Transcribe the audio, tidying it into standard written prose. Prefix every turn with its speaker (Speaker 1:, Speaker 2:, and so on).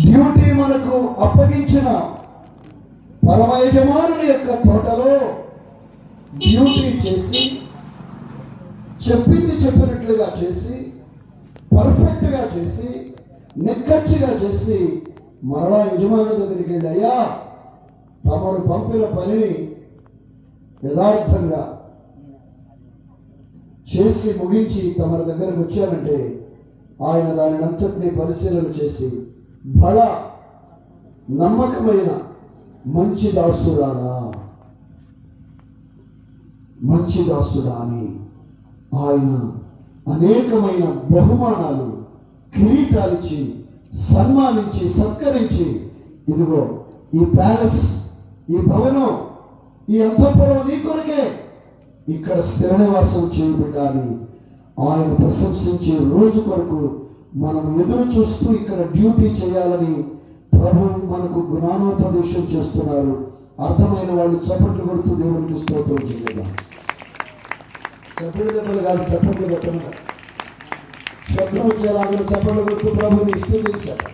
Speaker 1: Duty మనకు అప్పగించిన పరమ యజమానుని యొక్క తోటలో డ్యూటీ చేసి చెప్పింది చెప్పినట్లుగా చేసి పర్ఫెక్ట్గా చేసి నిక్కచ్చిగా చేసి మరలా యజమానుల దగ్గరికి వెళ్ళి, అయ్యా తమరు పంపిన పనిని యథార్థంగా చేసి ముగించి తమరి దగ్గరకు వచ్చానంటే ఆయన దానిని అంతటినీ పరిశీలన చేసి బల నమ్మకమైన మంచి దాసుడా అని ఆయన అనేకమైన బహుమానాలు కిరీటాలిచ్చి సన్మానించి సత్కరించి, ఇదిగో ఈ ప్యాలెస్, ఈ భవనం, ఈ అంతఃపురం నీ కొరకే, ఇక్కడ స్థిర నివాసం చేయబడ్డా అని ఆయన ప్రశంసించే రోజు కొరకు మనం ఎదురు చూస్తూ ఇక్కడ డ్యూటీ చేయాలని ప్రభు మనకు జ్ఞానోపదేశం చేస్తున్నారు. అర్థమైన వాళ్ళు చప్పట్లు కొడుతూ దేవునికి స్తోత్రం చేయగా, చప్పటి దెబ్బలు కాదు, చప్పట్లు కొట్టడం, శబ్దం వచ్చేలాగా చప్పట్లు కొడుతూ ప్రభుని స్తుతించారు.